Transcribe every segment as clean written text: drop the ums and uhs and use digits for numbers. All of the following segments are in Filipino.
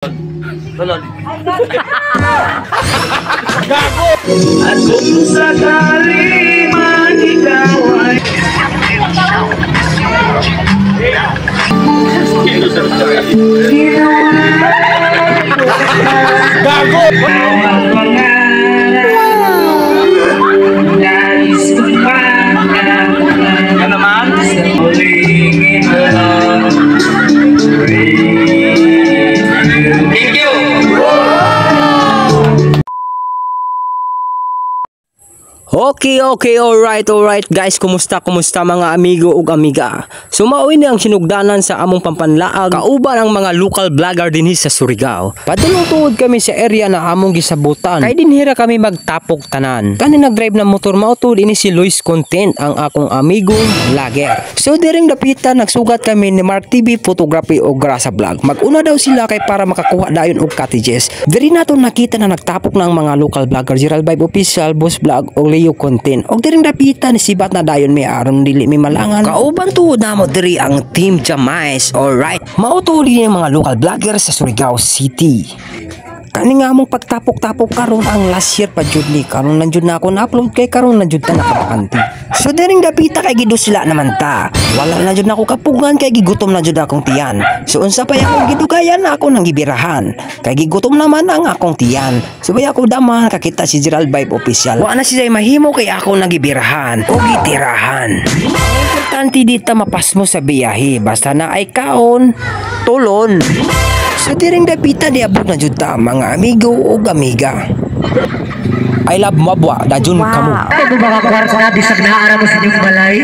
Tulod. Gago! At kung sakali man ikaw ay gago! Nais ko pa ka naman sa huling ito. Thank you! Okay, alright guys, kumusta mga amigo ug amiga. Sumauwi ni ang sinugdanan sa among pampanlaag, kauban ang mga local vlogger dinhi sa Surigao. Padulong tuod kami sa area na among gisabutan, kay dinhira kami magtapok tanan. Kani nagdrive na motor mautod ini si Luis Content, ang akong amigong vlogger. So diring dapitan nagsugat kami ni Mark TV Photography o Grasa Vlog. Maguna daw sila kay para makakuha dayon og cottages. Diri nato nakita na nagtapok na ang mga local vlogger, Gerald Vibe Official, Boss Vlog o Leo Content. Og diring dapitan ni sibat na dayon may aron dili mi malangan. Kauban tuod namo diri ang Team Jamais. Alright, mautuli ang mga local vlogger sa Surigao City. Kani nga mong pagtapok-tapok karon ang last year pa jud ni karon nanjud na ako na-upload kay karon nanjud ta nakabakanti. So diring dapita kay gidusla naman ta. Wala na jud na ako kapugan kay gigutom na jud akong tiyan. So unsa pa akong gidugayan ako nang gibirahan. Kay gigutom naman ang akong tiyan. So bay ako daman kakita si Gerald Vibe Official. Wa na siya mahimo kay ako nagibirahan o gitirahan. Importante dita mapasmo sa biyahe basta na ay kaon, tulon. So diring dapita di abot na jud ta mga amigo o amiga. I love mabwa dajun kamo. Ano ba ka para bisag na ara mo sa inyong balay?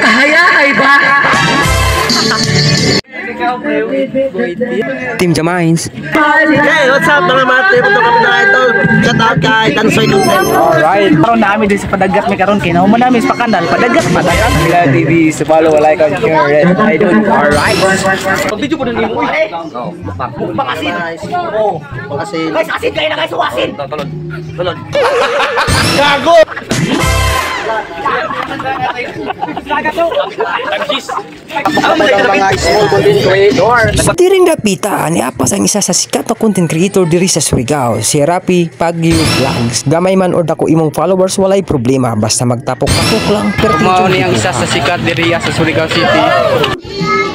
Kahaya ay ba? Team Jamais. Hey, what's up mga mate? Ito kami na ito. Shout out kay Tansoy Content. Alright. Karon namin din sa padagat may karon kay nahuman namin sa kanal. Padagat. Mila TV sa follow, like, and share. Idol. Alright. Pag-video po nang imo. Pangasin. Oh, pangasin. Guys, asin kayo na guys, wasin. Tulod. Gago! Diring dapita ni apas ang isa sa sikat na content creator diri sa Surigao, si Rapi Pagyo Vlogs. Gamay man or dako imong followers walay problema basta magtapok-tapok lang. Mao ni ang isa sa sikat diri sa Surigao City.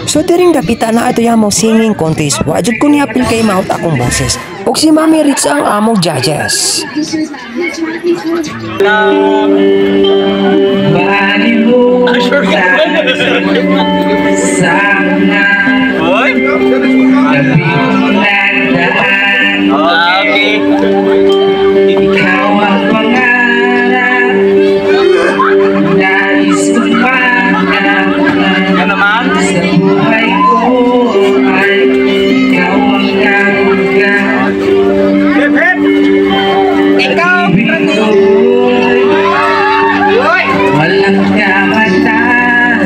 So diring dapita na ato yamo singing contest. Wajud ko ni apil kay maut akong boses. Og si Mami Rich ang among judges. Ikaw ang pangarap, nais ko pa ka naman sa buhay ko ay ikaw ang kagugat. Ikaw walang kamatayan,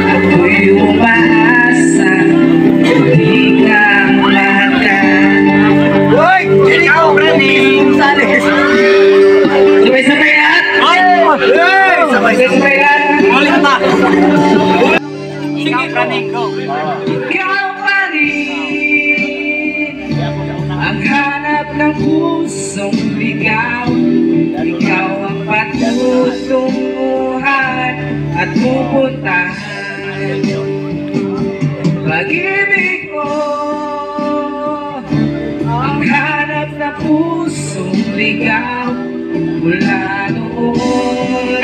ako'y umaasa, hindi ka mahatan. Ikaw, Brady! Salis! Sabay-sabay lahat! Sabay-sabay lahat! Ulit na! Ikaw, Brady, go! Ikaw pa rin ang hanap ng pusong ligaw. Ikaw ang patutunguhan at pupuntahan. Pag-ibig ko ang hanap na pusong ligaw mula noon.